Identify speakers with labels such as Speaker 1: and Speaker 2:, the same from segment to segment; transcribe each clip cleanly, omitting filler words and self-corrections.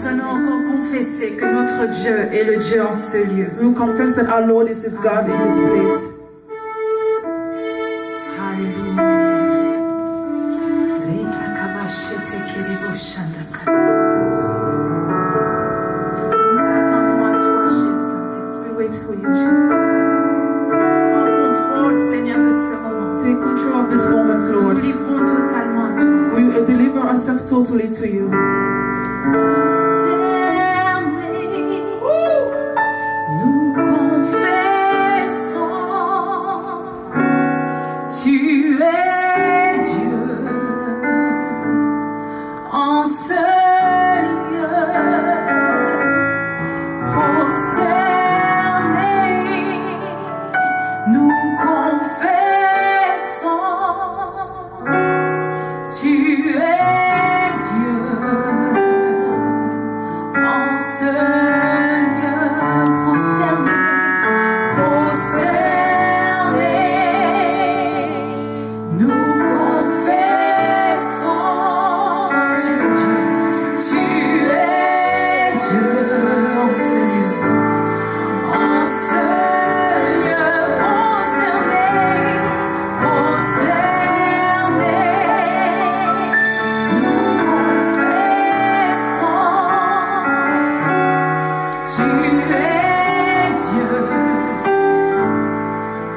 Speaker 1: Nous allons encore confesser que notre Dieu est le Dieu en ce lieu.
Speaker 2: We will confess that our Lord is God in this place.
Speaker 1: Nous attendons à toi, cher Saint-Esprit.
Speaker 2: We wait for you, Jesus.
Speaker 1: Prends contrôle, Seigneur, de ce moment.
Speaker 2: Take control of this moment,
Speaker 1: Nous
Speaker 2: Lord.
Speaker 1: nous livrons totalement à toi.
Speaker 2: We will deliver ourselves totally to you.
Speaker 1: Nous confessons, tu es Dieu en ce lieu, prosternés, nous confessons, tu es Dieu en ce lieu, prosternés, nous confessons, tu es Dieu en ce lieu, prosternés, nous confessons, tu es Dieu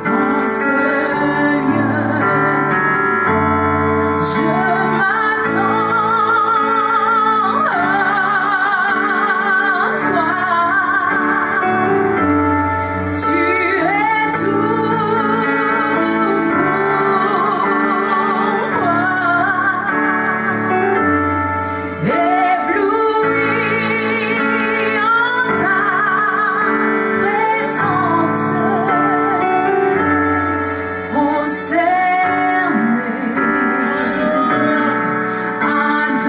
Speaker 1: en ce lieu. Je m'attends à toi. Tu es tout pour moi. Ébloui en ta présence, prosterné,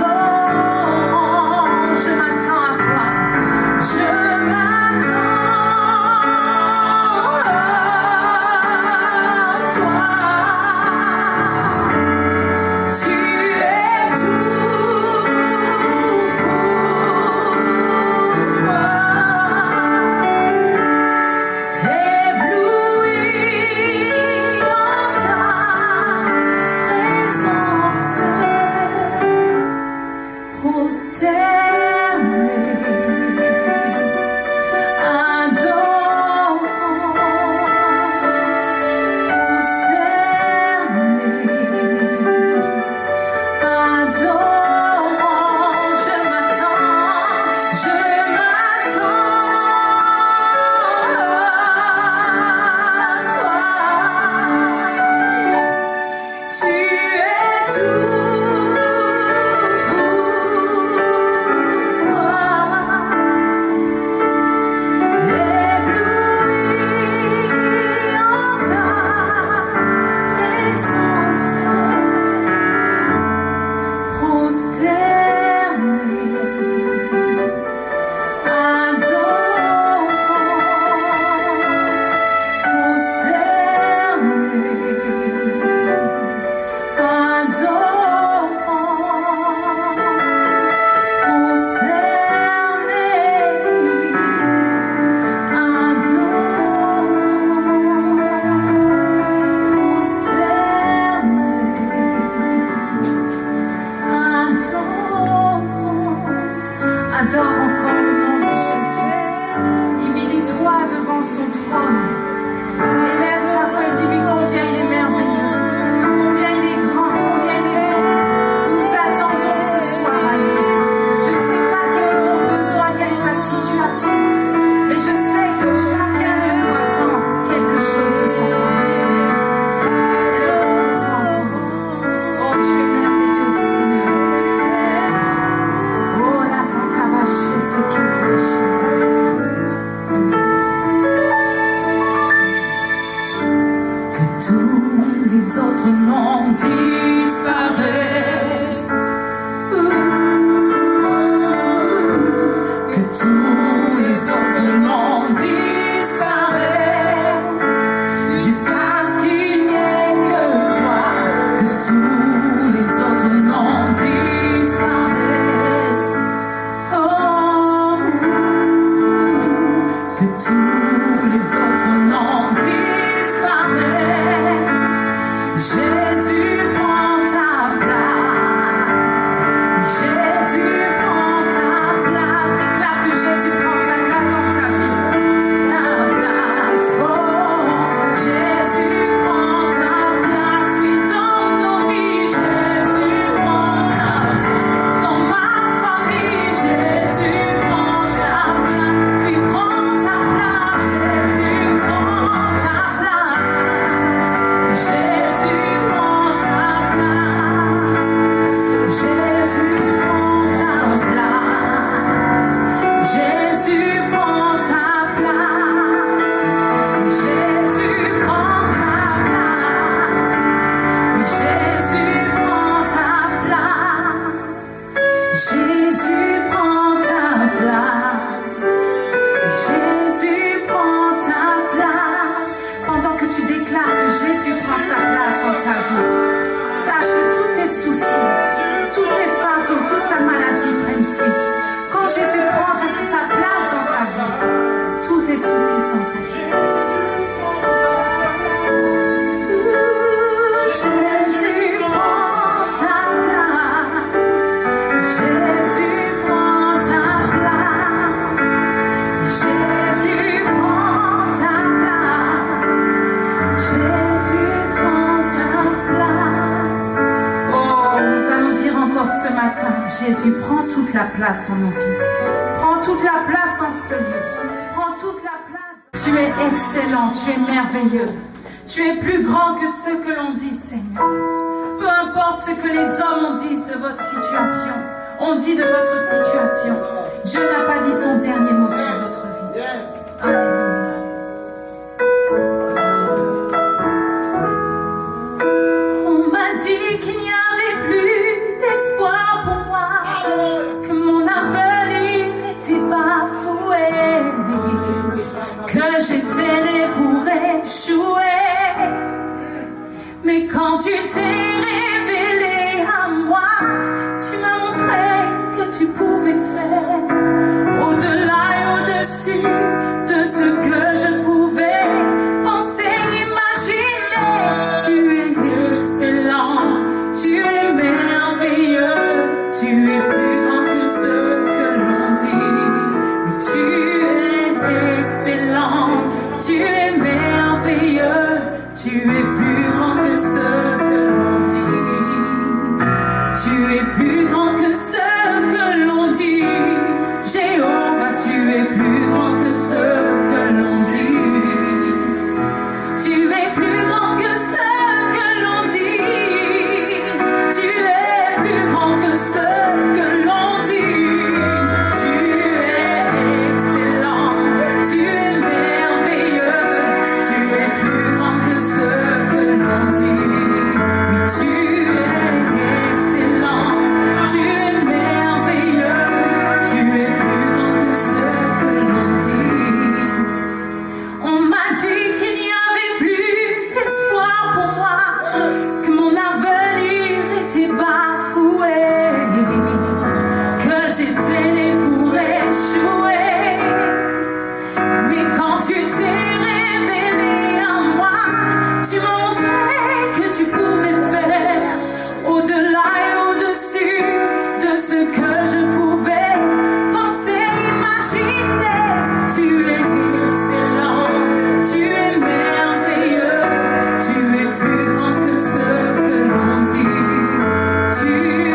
Speaker 1: adorant, je m'attends à toi, je m'attends à toi. Tu es tout pour moi. Ébloui en ta présence, prosterné, adorant, je m'attends à toi. Tu es tout pour Jésus prend ta place. Jésus prend ta place. Pendant que tu déclares que Jésus prend sa place dans ta vie, sache que tous tes soucis, tous tes fardeaux, toute ta maladie prennent fuite. Quand Jésus prend sa place dans ta vie, tous tes soucis s'en vont. Jésus prend ta place. Jésus prend ta place. Jésus prend ta place. Jésus prend ta place. Oh, nous allons dire encore ce matin, Jésus prend toute la place dans nos vies. Prends toute la place en ce lieu. Prends toute la place. Tu es excellent, tu es merveilleux. Tu es plus grand que ce que l'on dit, Seigneur. Peu importe ce que les hommes disent de votre situation, on dit de votre situation, Dieu n'a pas dit son dernier mot sur votre vie. Alléluia. On m'a dit qu'il n'y avait plus d'espoir pour moi, que mon avenir était bafoué, que j'étais né pour échouer. Mais quand tu t'es révélé à moi, tu m'as montré que tu pouvais faire au-delà et au-dessus de ce que je pouvais penser, imaginer. Tu es excellent, tu es merveilleux, tu es plus grand que ce que l'on dit. Mais tu es excellent, tu es merveilleux, tu es plus grand que ce que l'on dit. Tu es plus grand que ce que l'on dit. Jéhovah, tu es plus grand que ce que l'on dit. Tu es plus grand que ce que l'on dit. Tu es plus grand que ce que l'on dit. Tu es excellent, tu es merveilleux, tu es plus grand que ce que l'on dit. Oui, tu es excellent, tu es merveilleux, tu es plus grand que ce que l'on dit. On m'a dit qu'il n'y avait plus d'espoir pour moi, que mon avenir était bafoué, que j'étais né pour échouer. Mais quand tu t'es révélé à moi, tu m'as montré que tu pouvais faire au-delà et au-dessus de ce que je pouvais penser, imaginer. Tu es excellent, tu es merveilleux, tu es plus grand que ce que l'on dit. Tu es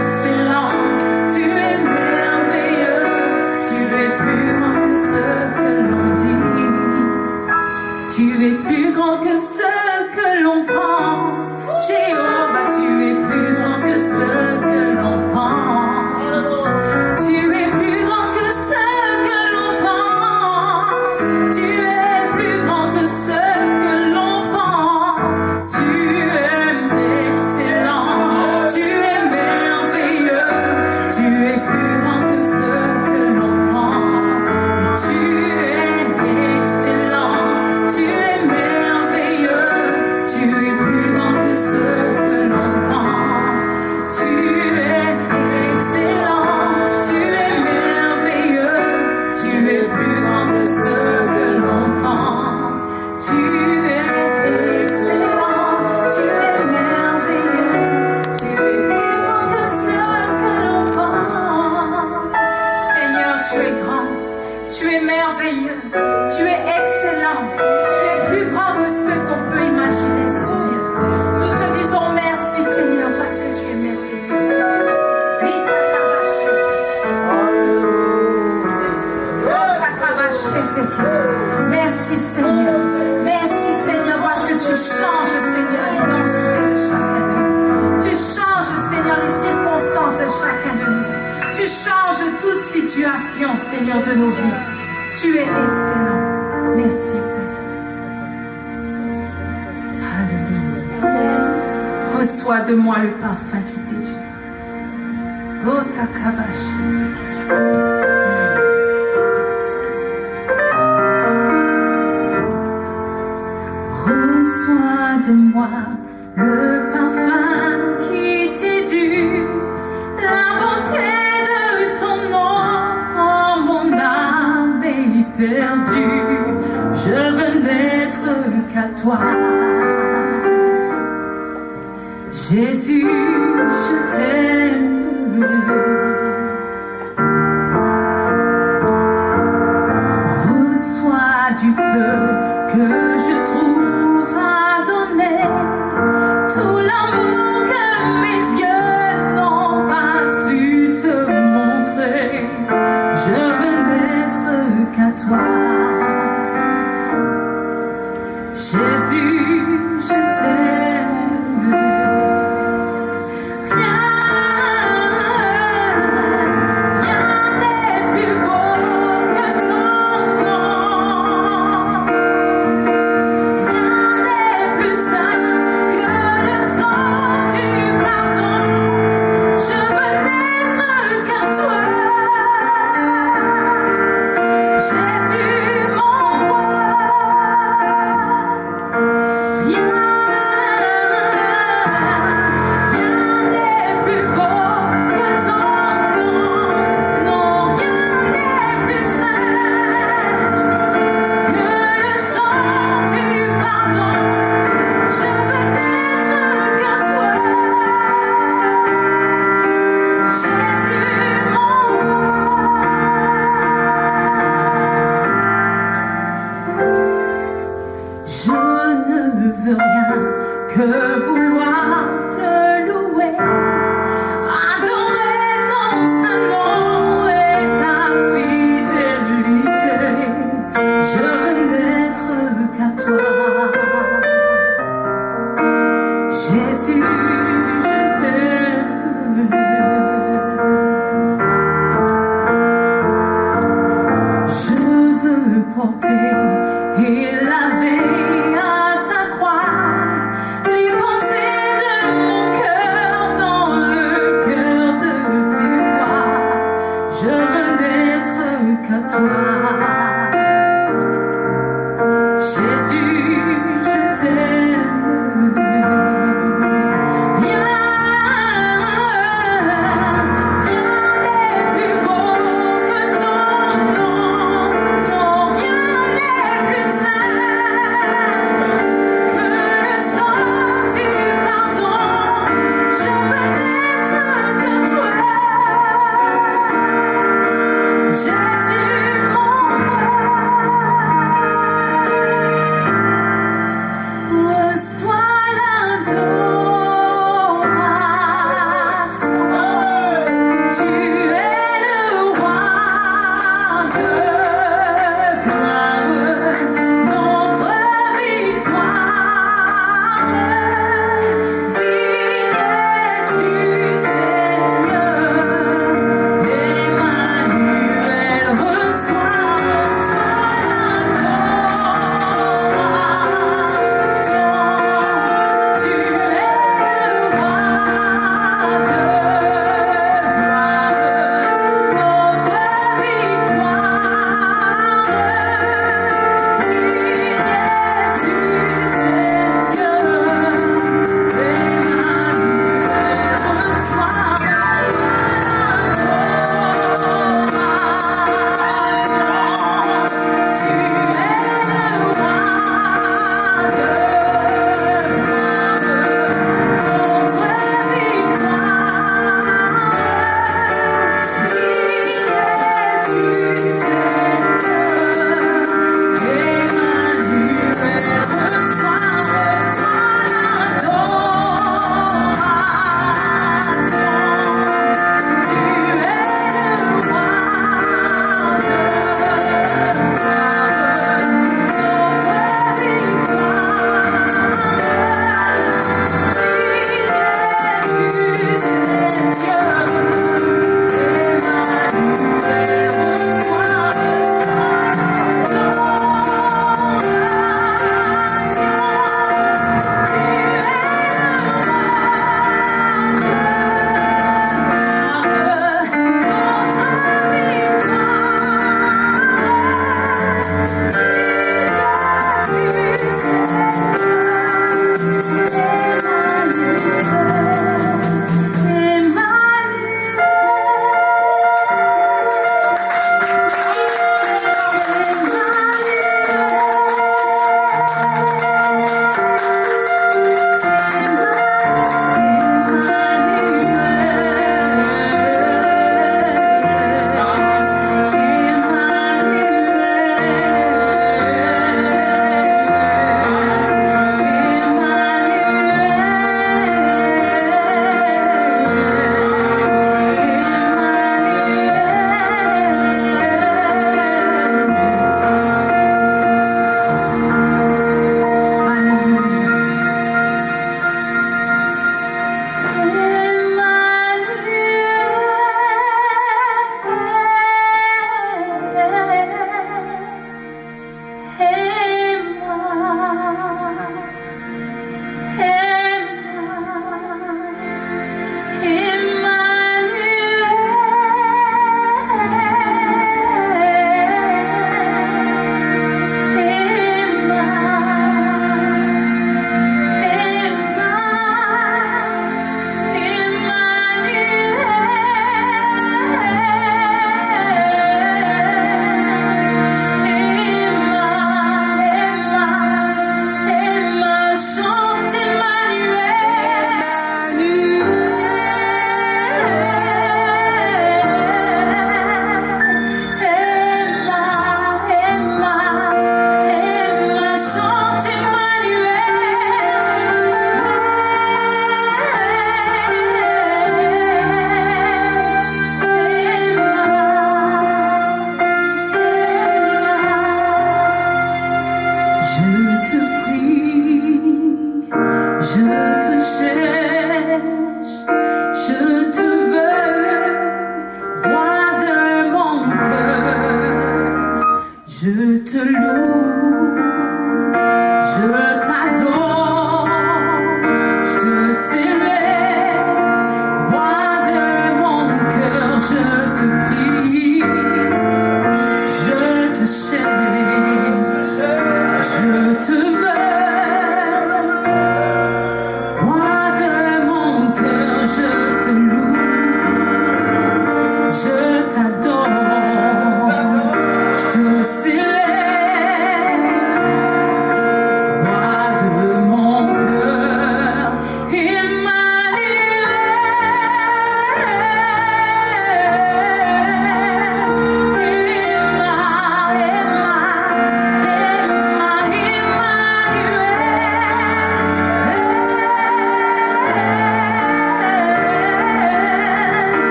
Speaker 1: excellent, tu es merveilleux, tu es plus grand que ce que l'on dit. Tu es plus grand que ce que l'on pense. Jéhovah, tu es plus grand que ce que l'on pense. Tu es plus grand que ce que l'on pense. Tu es plus grand que ce que l'on pense. Tu es excellent, tu es merveilleux, tu es plus grand que ce que l'on pense. Et tu es excellent, tu es merveilleux, tu es plus grand que ce que l'on pense. Tu es excellent, tu es merveilleux, tu es plus grand que ce que l'on pense. Tu es excellent, tu es merveilleux, tu es plus grand que ce que l'on pense. Seigneur, tu es grand, tu es merveilleux, tu es excellent, tu es plus grand que ce qu'on peut imaginer, Seigneur. Nous te disons merci, Seigneur, parce que tu es merveilleux. Merci, Seigneur. Merci, Seigneur, parce que tu changes, Seigneur, l'identité de chacun de nous. Tu changes, Seigneur, les circonstances de chacun de nous. Tu changes toute situation, Seigneur, de nos vies. Tu es excellent. Merci, Père. Alléluia. Reçois de moi le parfum qui t'est dû. Reçois de moi le parfum qui t'est dû, la bonté de ton nom, mon âme est perdue. Je veux n'être qu'à toi. Jésus, je t'aime. Reçois du peu que je trouve à donner, tout l'amour que mes yeux n'ont pas su te montrer. Je veux n'être qu'à toi. Jésus, je t'aime. Rien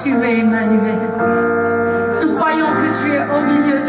Speaker 1: Tu es Emmanuel. Nous croyons que tu es au milieu de